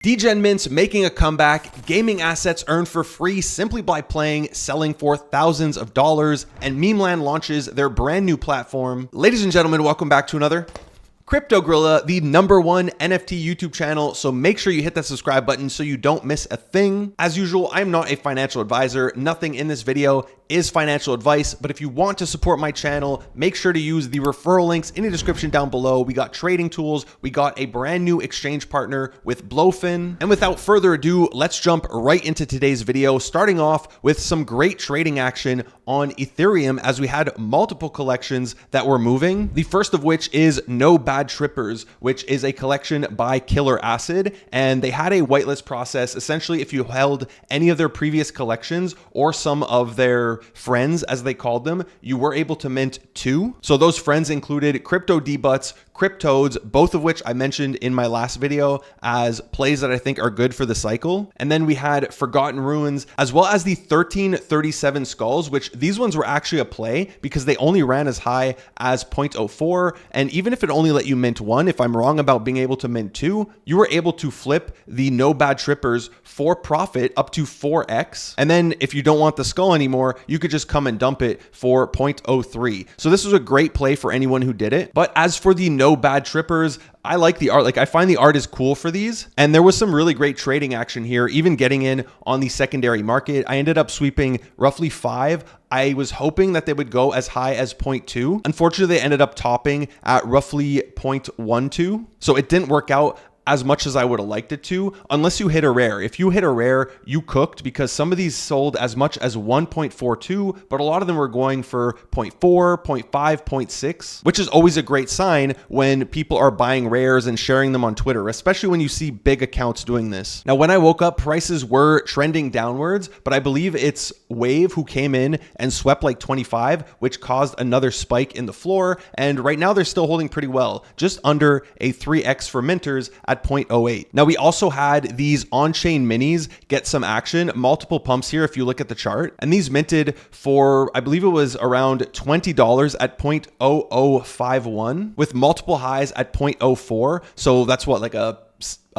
Degen mints making a comeback, gaming assets earned for free simply by playing, selling for thousands of dollars, and Memeland launches their brand new platform. Ladies and gentlemen, welcome back to another Crypto Gorilla, the #1 NFT YouTube channel, so make sure you hit that subscribe button so you don't miss a thing. As usual, I'm not a financial advisor. Nothing in this video is financial advice, but if you want to support my channel, make sure to use the referral links in the description down below. We got trading tools, we got a brand new exchange partner with Blowfin, and without further ado, let's jump right into today's video, starting off with some great trading action on Ethereum as we had multiple collections that were moving. The first of which is No Bad Trippers, which is a collection by Killer Acid, and they had a whitelist process. Essentially, if you held any of their previous collections or some of their friends, as they called them, you were able to mint 2. So those friends included Crypto D-Butts, Cryptodes, both of which I mentioned in my last video as plays that I think are good for the cycle. And then we had Forgotten Ruins, as well as the 1337 Skulls, which these ones were actually a play because they only ran as high as 0.04. And even if it only let you mint 1, if I'm wrong about being able to mint 2, you were able to flip the No Bad Trippers for profit up to 4x. And then if you don't want the skull anymore, you could just come and dump it for 0.03. So this was a great play for anyone who did it. But as for the No Bad Trippers, I like the art. Like, I find the art is cool for these. And there was some really great trading action here, even getting in on the secondary market. I ended up sweeping roughly 5. I was hoping that they would go as high as 0.2. Unfortunately, they ended up topping at roughly 0.12. So it didn't work out as much as I would have liked it to, unless you hit a rare. If you hit a rare, you cooked, because some of these sold as much as 1.42, but a lot of them were going for 0.4, 0.5, 0.6, which is always a great sign when people are buying rares and sharing them on Twitter, especially when you see big accounts doing this. Now, when I woke up, prices were trending downwards, but I believe it's Wave who came in and swept like 25, which caused another spike in the floor. And right now they're still holding pretty well, just under a 3x for minters at 0.08. Now, we also had these on-chain minis get some action, multiple pumps here if you look at the chart, and these minted for, I believe it was around $20 at 0.0051 with multiple highs at 0.04. So that's what, like a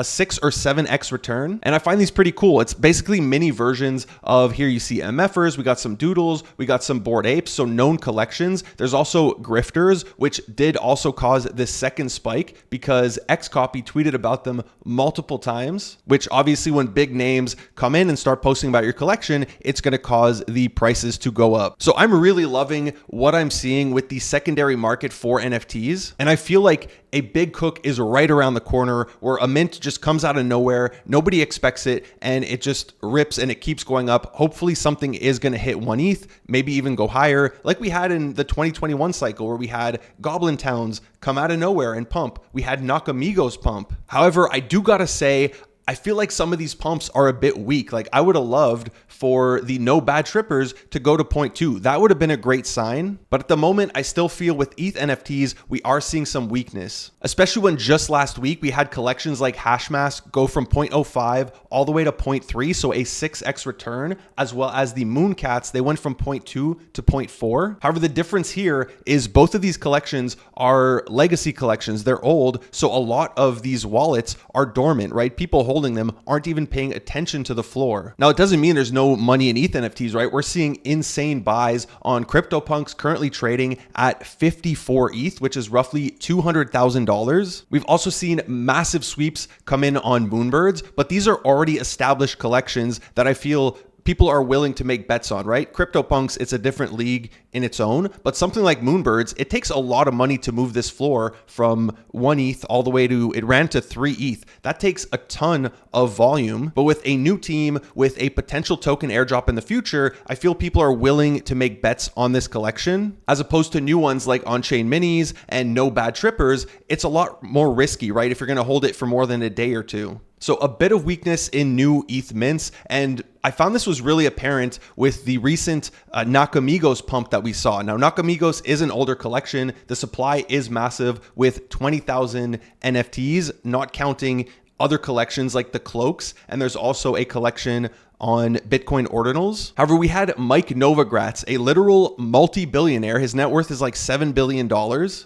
6 or 7x return. And I find these pretty cool. It's basically mini versions of, here you see MFers, we got some doodles, we got some bored apes, so known collections. There's also grifters, which did also cause this second spike because Xcopy tweeted about them multiple times, which obviously when big names come in and start posting about your collection, it's going to cause the prices to go up. So I'm really loving what I'm seeing with the secondary market for NFTs. And I feel like a big cook is right around the corner where a mint just comes out of nowhere. Nobody expects it, and it just rips and it keeps going up. Hopefully something is going to hit 1 ETH, maybe even go higher, like we had in the 2021 cycle where we had Goblin Towns come out of nowhere and pump. We had Nakamigos pump. However, I do gotta say, I feel like some of these pumps are a bit weak. Like, I would have loved for the No Bad Trippers to go to 0.2. That would have been a great sign. But at the moment, I still feel with ETH NFTs, we are seeing some weakness, especially when just last week we had collections like Hashmask go from 0.05 all the way to 0.3. So a 6x return, as well as the Mooncats, they went from 0.2 to 0.4. However, the difference here is both of these collections are legacy collections. They're old. So a lot of these wallets are dormant, right? People holding them aren't even paying attention to the floor. Now, it doesn't mean there's no money in ETH NFTs, right? We're seeing insane buys on CryptoPunks, currently trading at 54 ETH, which is roughly $200,000. We've also seen massive sweeps come in on Moonbirds, but these are already established collections that I feel people are willing to make bets on, right? CryptoPunks, it's a different league in its own, but something like Moonbirds, it takes a lot of money to move this floor from 1 ETH all the way to, it ran to 3 ETH. That takes a ton of volume, but with a new team, with a potential token airdrop in the future, I feel people are willing to make bets on this collection, as opposed to new ones like on-chain minis and No Bad Trippers. It's a lot more risky, right? If you're gonna hold it for more than a day or two. So a bit of weakness in new ETH mints, and I found this was really apparent with the recent Nakamigos pump that we saw. Now, Nakamigos is an older collection. The supply is massive with 20,000 NFTs, not counting other collections like the cloaks, and there's also a collection on Bitcoin Ordinals. However, we had Mike Novogratz, a literal multi-billionaire. His net worth is like $7 billion,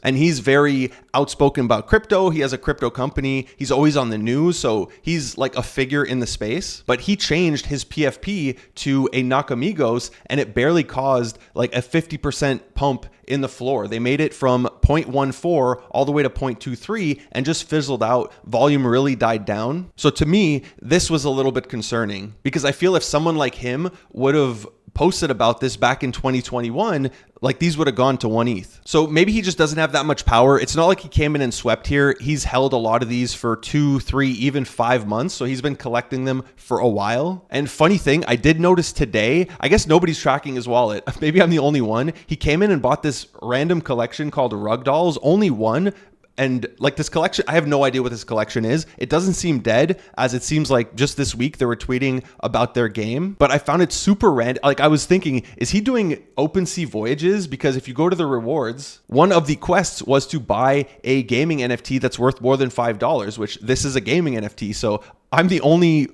and he's very outspoken about crypto. He has a crypto company. He's always on the news, so he's like a figure in the space. But he changed his PFP to a Nakamigos, and it barely caused like a 50% pump in the floor. They made it from 0.14 all the way to 0.23 and just fizzled out. Volume really died down. So to me, this was a little bit concerning because I feel if someone like him would have posted about this back in 2021, like these would have gone to 1 ETH. So maybe he just doesn't have that much power. It's not like he came in and swept here. He's held a lot of these for 2, 3, even 5 months. So he's been collecting them for a while. And funny thing, I did notice today, I guess nobody's tracking his wallet. Maybe I'm the only one. He came in and bought this random collection called Rug Dolls, only one. And like this collection, I have no idea what this collection is. It doesn't seem dead, as it seems like just this week they were tweeting about their game. But I found it super random. Like I was thinking, is he doing OpenSea voyages? Because if you go to the rewards, one of the quests was to buy a gaming NFT that's worth more than $5, which this is a gaming NFT. So I'm the only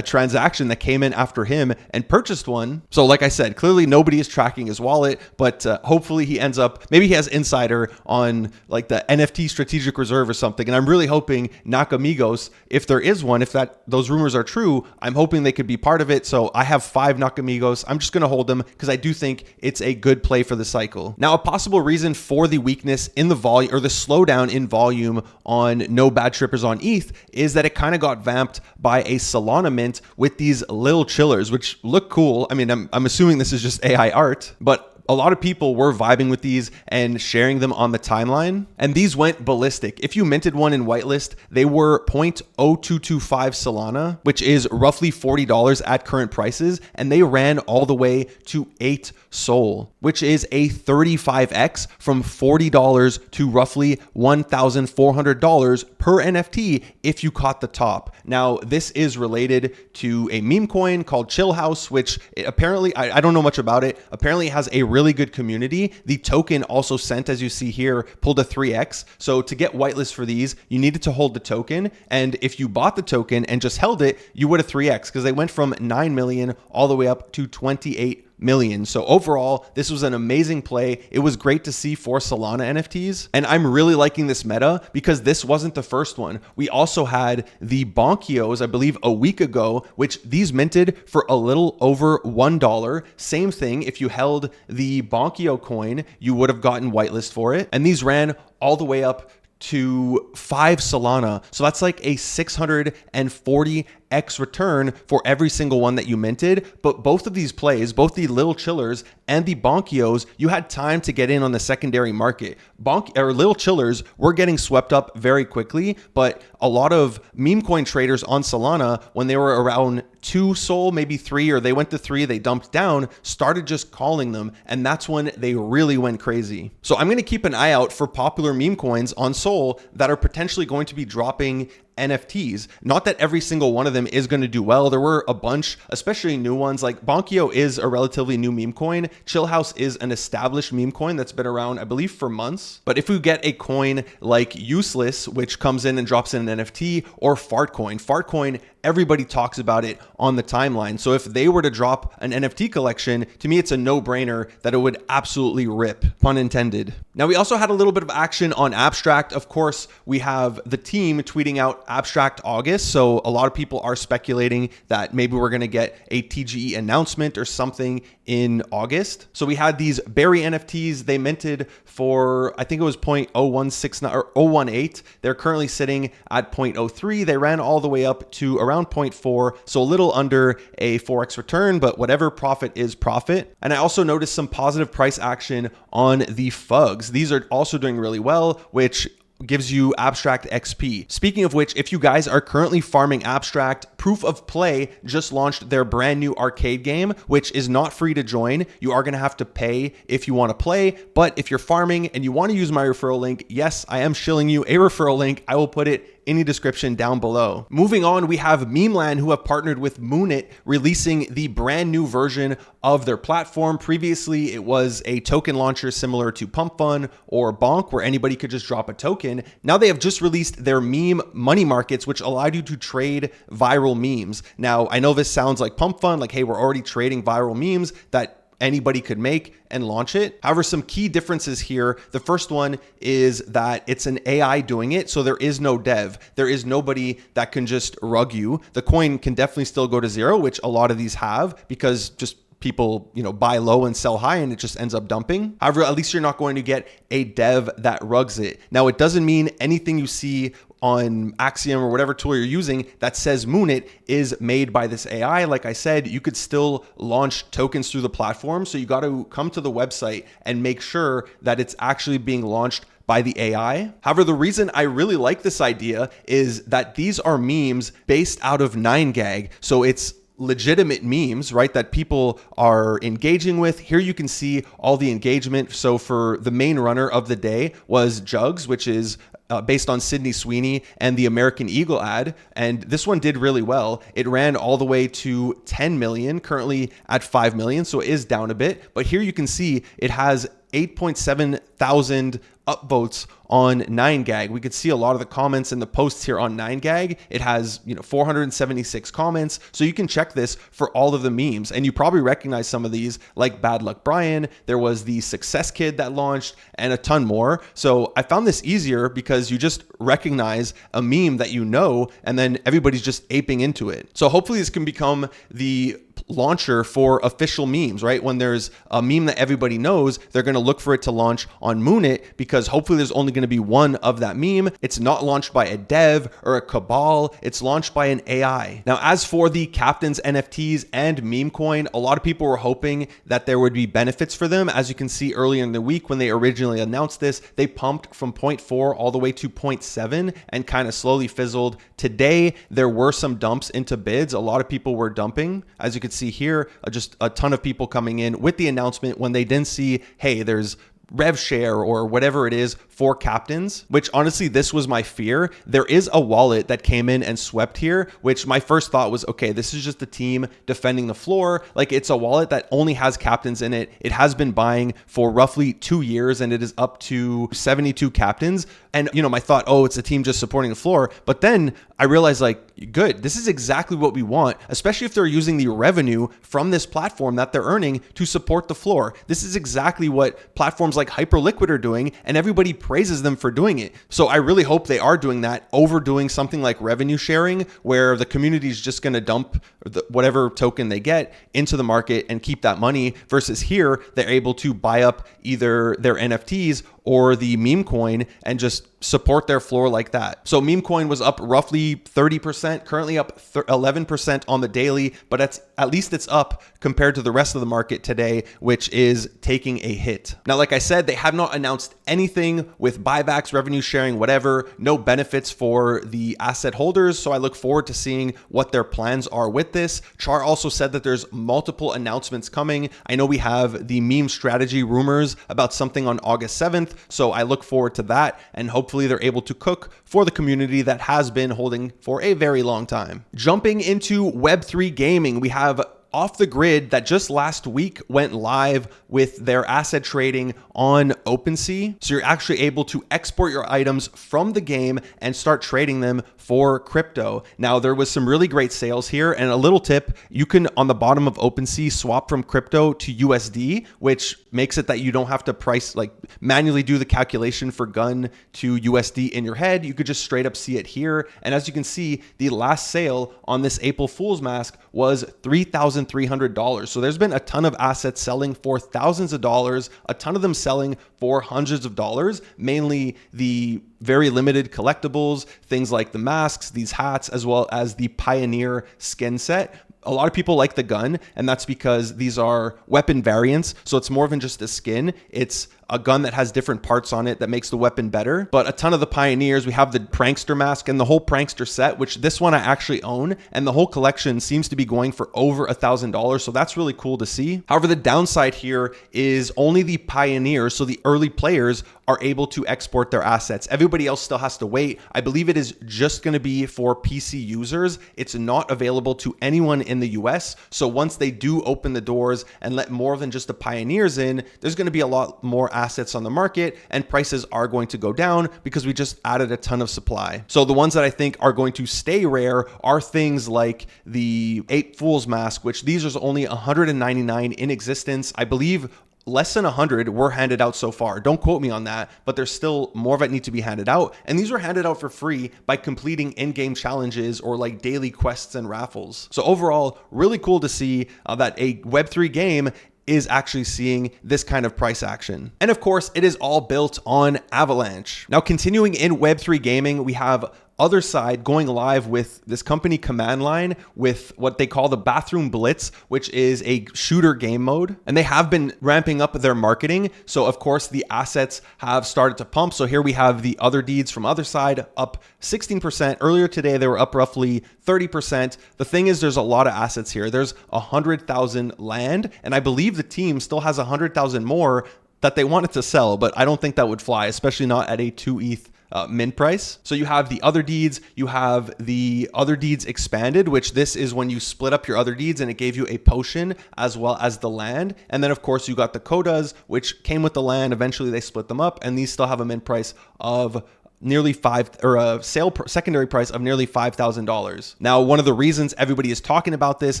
transaction that came in after him and purchased one. So like I said, clearly nobody is tracking his wallet, but hopefully he ends up, maybe he has insider on like the NFT strategic reserve or something. And I'm really hoping Nakamigos, if there is one, if those rumors are true, I'm hoping they could be part of it. So I have 5 Nakamigos. I'm just going to hold them because I do think it's a good play for the cycle. Now, a possible reason for the weakness in the volume or the slowdown in volume on No Bad Trippers on ETH is that it kind of got vamped by a Solana mint with these Lil Chillers, which look cool. I mean, I'm assuming this is just AI art, but a lot of people were vibing with these and sharing them on the timeline, and these went ballistic. If you minted one in whitelist, they were 0.0225 Solana, which is roughly $40 at current prices, and they ran all the way to 8 Sol, which is a 35x from $40 to roughly $1,400 per NFT if you caught the top. Now, this is related to a meme coin called Chill House, which apparently, I don't know much about it, apparently has a really good community. The token also sent, as you see here, pulled a 3x. So to get whitelist for these, you needed to hold the token. And if you bought the token and just held it, you would have 3x because they went from 9 million all the way up to 28 million. So overall, this was an amazing play. It was great to see for Solana NFTs. And I'm really liking this meta because this wasn't the first one. We also had the Bonkyos, I believe a week ago, which these minted for a little over $1. Same thing. If you held the Bonkyo coin, you would have gotten whitelist for it. And these ran all the way up to 5 Solana. So that's like a 640x return for every single one that you minted. But both of these plays, both the Lil Chillers and the Bonkyos, you had time to get in on the secondary market. Lil Chillers were getting swept up very quickly, but a lot of meme coin traders on Solana, when they were around 2 Sol, maybe 3, or they went to 3, they dumped down, started just calling them, and that's when they really went crazy. So I'm going to keep an eye out for popular meme coins on Sol that are potentially going to be dropping NFTs. Not that every single one of them is going to do well. There were a bunch, especially new ones. Like Bonkyos is a relatively new meme coin. Chill House is an established meme coin that's been around, I believe, for months. But if we get a coin like Useless, which comes in and drops in an NFT, or Fartcoin, everybody talks about it on the timeline. So if they were to drop an NFT collection, to me, it's a no-brainer that it would absolutely rip, pun intended. Now, we also had a little bit of action on Abstract. Of course, we have the team tweeting out Abstract August. So a lot of people are speculating that maybe we're going to get a TGE announcement or something in August. So we had these berry NFTs. They minted for, I think it was 0.0169 or 018. They're currently sitting at 0.03. They ran all the way up to around 0.4. So a little under a 4x return, but whatever, profit is profit. And I also noticed some positive price action on the FUGs. These are also doing really well, which gives you Abstract XP. Speaking of which, if you guys are currently farming Abstract, Proof of Play just launched their brand new arcade game, which is not free to join. You are going to have to pay if you want to play. But if you're farming and you want to use my referral link, yes, I am shilling you a referral link. I will put it in the description down below. Moving on, we have Memeland, who have partnered with Moonit, releasing the brand new version of their platform. Previously, it was a token launcher similar to Pump Fun or Bonk, where anybody could just drop a token. Now they have just released their meme money markets, which allowed you to trade viral viral memes. Now, I know this sounds like pump fun, like, hey, we're already trading viral memes that anybody could make and launch it. However, some key differences here. The first one is that it's an AI doing it. So there is no dev. There is nobody that can just rug you. The coin can definitely still go to zero, which a lot of these have, because just people, buy low and sell high and it just ends up dumping. However, at least you're not going to get a dev that rugs it. Now, it doesn't mean anything you see on Axiom or whatever tool you're using that says Moonit is made by this AI. Like I said, you could still launch tokens through the platform. So you got to come to the website and make sure that it's actually being launched by the AI. However, the reason I really like this idea is that these are memes based out of 9gag. So it's legitimate memes, right, that people are engaging with. Here you can see all the engagement. So for the main runner of the day was Jugs, which is based on Sydney Sweeney and the American Eagle ad. And this one did really well. It ran all the way to 10 million, currently at 5 million. So it is down a bit. But here you can see it has 8.7 thousand upvotes on 9gag. We could see a lot of the comments and the posts here on 9gag. It has 476 comments. So you can check this for all of the memes. And you probably recognize some of these, like Bad Luck Brian. There was the Success Kid that launched and a ton more. So I found this easier because you just recognize a meme that and then everybody's just aping into it. So hopefully this can become the launcher for official memes, right? When there's a meme that everybody knows, they're going to look for it to launch on Moonit, because hopefully there's only going to be one of that meme. It's not launched by a dev or a cabal. It's launched by an AI. Now, as for the captainz NFTs and memecoin, a lot of people were hoping that there would be benefits for them. As you can see earlier in the week when they originally announced this, they pumped from 0.4 all the way to 0.7 and kind of slowly fizzled. Today, there were some dumps into bids. A lot of people were dumping. As you can see here, just a ton of people coming in with the announcement when they didn't see, hey, there's rev share or whatever it is for captainz, which honestly, this was my fear. There is a wallet that came in and swept here, which my first thought was, okay, this is just a team defending the floor. Like, it's a wallet that only has captainz in it. It has been buying for roughly 2 years and it is up to 72 captainz. And, my thought, oh, it's a team just supporting the floor. But then I realized, like, good, this is exactly what we want, especially if they're using the revenue from this platform that they're earning to support the floor. This is exactly what platforms like Hyperliquid are doing, and everybody praises them for doing it. So I really hope they are doing that over doing something like revenue sharing, where the community is just going to dump whatever token they get into the market and keep that money, versus here, they're able to buy up either their NFTs or the meme coin and just support their floor like that. So meme coin was up roughly 30%, currently up 11% on the daily, but at least it's up compared to the rest of the market today, which is taking a hit. Now, like I said, they have not announced anything with buybacks, revenue sharing, whatever, no benefits for the asset holders. So I look forward to seeing what their plans are with this. Char also said that there's multiple announcements coming. I know we have the meme strategy rumors about something on August 7th. So I look forward to that, and hopefully they're able to cook for the community that has been holding for a very long time. Jumping into Web3 gaming, we have Off the Grid that just last week went live with their asset trading on OpenSea. So you're actually able to export your items from the game and start trading them for crypto. Now, there was some really great sales here, and a little tip, you can, on the bottom of OpenSea, swap from crypto to USD, which makes it that you don't have to manually do the calculation for gun to USD in your head. You could just straight up see it here. And as you can see, the last sale on this April Fool's mask was $3,300. So there's been a ton of assets selling for thousands of dollars, a ton of them selling for hundreds of dollars, mainly the very limited collectibles, things like the masks, these hats, as well as the Pioneer skin set. A lot of people like the gun, and that's because these are weapon variants. So it's more than just a skin. It's a gun that has different parts on it that makes the weapon better. But a ton of the Pioneers, we have the Prankster mask and the whole Prankster set, which this one I actually own. And the whole collection seems to be going for over $1,000. So that's really cool to see. However, the downside here is only the Pioneers, so the early players, are able to export their assets. Everybody else still has to wait. I believe it is just going to be for PC users. It's not available to anyone in the US. So once they do open the doors and let more than just the pioneers in, there's going to be a lot more assets on the market and prices are going to go down because we just added a ton of supply. So the ones that I think are going to stay rare are things like the Ape Fool's Mask, which these are only 199 in existence. I believe less than 100 were handed out so far. Don't quote me on that, but there's still more that need to be handed out. And these were handed out for free by completing in-game challenges or like daily quests and raffles. So overall, really cool to see that a Web3 game is actually seeing this kind of price action. And of course, it is all built on Avalanche. Now, continuing in Web3 gaming, we have Otherside going live with this company Command Line with what they call the Bathroom Blitz, which is a shooter game mode. And they have been ramping up their marketing. So of course the assets have started to pump. So here we have the otherdeeds from Otherside up 16%. Earlier today, they were up roughly 30%. The thing is, there's a lot of assets here. There's 100,000 land, and I believe the team still has 100,000 more that they wanted to sell, but I don't think that would fly, especially not at a 2 ETH mint price. So you have the other deeds, you have the other deeds expanded, which this is when you split up your other deeds and it gave you a potion as well as the land. And then of course you got the codas, which came with the land. Eventually they split them up, and these still have a mint price of nearly secondary price of nearly $5,000. Now, one of the reasons everybody is talking about this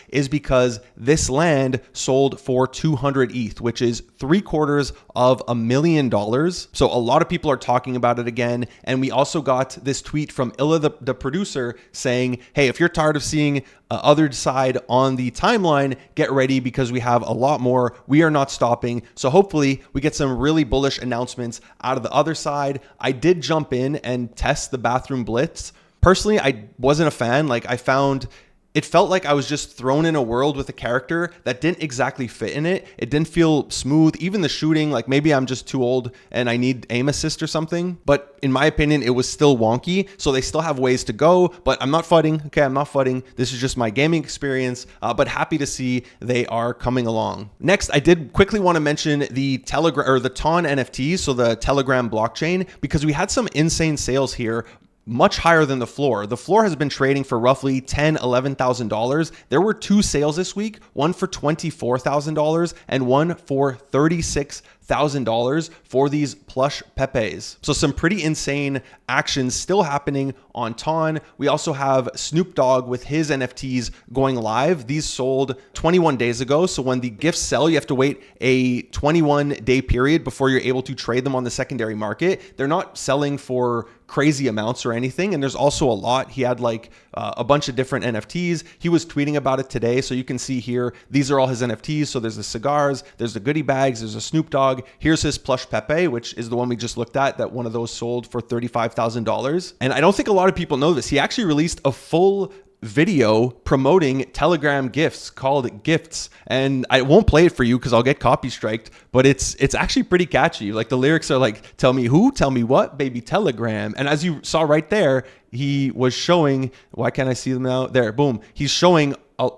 is because this land sold for 200 ETH, which is $750,000. So a lot of people are talking about it again. And we also got this tweet from Illa, the producer, saying, hey, if you're tired of seeing Otherside on the timeline, get ready because we have a lot more. We are not stopping. So hopefully we get some really bullish announcements out of the Otherside. I did jump in and test the Bathroom Blitz. Personally, I wasn't a fan. Like, I found it felt like I was just thrown in a world with a character that didn't exactly fit in it. It didn't feel smooth. Even the shooting, like maybe I'm just too old and I need aim assist or something. But in my opinion, it was still wonky. So they still have ways to go, but I'm not fudding. Okay, I'm not fudding. This is just my gaming experience, but happy to see they are coming along. Next, I did quickly want to mention the Telegram or the TON NFTs, so the Telegram blockchain, because we had some insane sales here, much higher than the floor. The floor has been trading for roughly $10,000, $11,000. There were 2 sales this week, one for $24,000 and one for $36,000 for these plush Pepes. So some pretty insane actions still happening on TON. We also have Snoop Dogg with his NFTs going live. These sold 21 days ago. So when the gifts sell, you have to wait a 21-day period before you're able to trade them on the secondary market. They're not selling for crazy amounts or anything. And there's also a lot. He had like a bunch of different NFTs. He was tweeting about it today. So you can see here, these are all his NFTs. So there's the cigars, there's the goodie bags, there's a Snoop Dogg. Here's his plush Pepe, which is the one we just looked at, that one of those sold for $35,000. And I don't think a lot of people know this. He actually released a full video promoting Telegram gifts called Gifts, and I won't play it for you because I'll get copy striked, but it's actually pretty catchy. Like the lyrics are like, tell me who, tell me what, baby Telegram. And as you saw right there, he was showing, why can't I see them now? There, boom. He's showing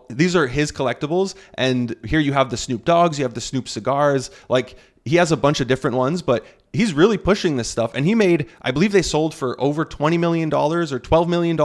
these are his collectibles, and here you have the Snoop Dogs, you have the Snoop cigars. Like, he has a bunch of different ones, but he's really pushing this stuff. And he made, I believe they sold for over $20 million or $12 million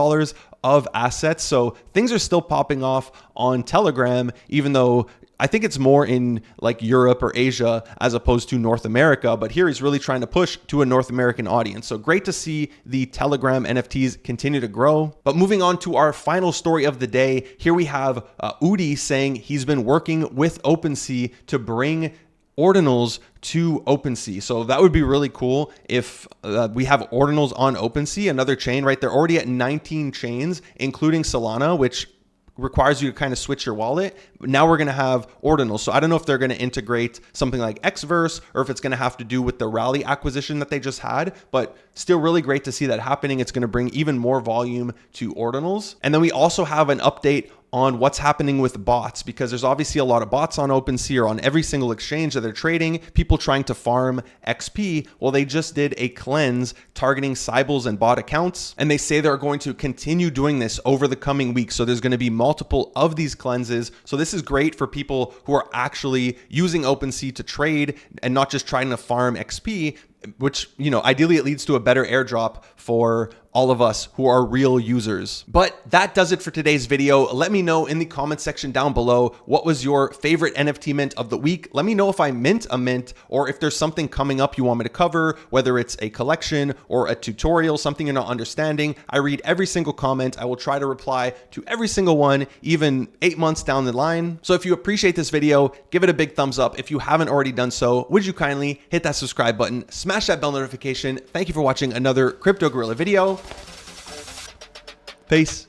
of assets. So things are still popping off on Telegram, even though I think it's more in like Europe or Asia as opposed to North America. But here he's really trying to push to a North American audience. So great to see the Telegram NFTs continue to grow. But moving on to our final story of the day, here we have Udi saying he's been working with OpenSea to bring Ordinals to OpenSea. So that would be really cool if we have Ordinals on OpenSea, another chain, right? They're already at 19 chains, including Solana, which requires you to kind of switch your wallet. Now we're going to have Ordinals. So I don't know if they're going to integrate something like Xverse or if it's going to have to do with the Rally acquisition that they just had, but still really great to see that happening. It's going to bring even more volume to Ordinals. And then we also have an update on what's happening with bots, because there's obviously a lot of bots on OpenSea or on every single exchange that they're trading, people trying to farm XP. Well, they just did a cleanse targeting Cybles and bot accounts, and they say they're going to continue doing this over the coming weeks. So there's going to be multiple of these cleanses. So this is great for people who are actually using OpenSea to trade and not just trying to farm XP, which, you know, ideally it leads to a better airdrop for all of us who are real users. But that does it for today's video. Let me know in the comment section down below, what was your favorite NFT mint of the week? Let me know if I mint a mint, or if there's something coming up you want me to cover, whether it's a collection or a tutorial, something you're not understanding. I read every single comment. I will try to reply to every single one, even 8 months down the line. So if you appreciate this video, give it a big thumbs up. If you haven't already done so, would you kindly hit that subscribe button, smash that bell notification. Thank you for watching another Crypto Gorilla video. Peace.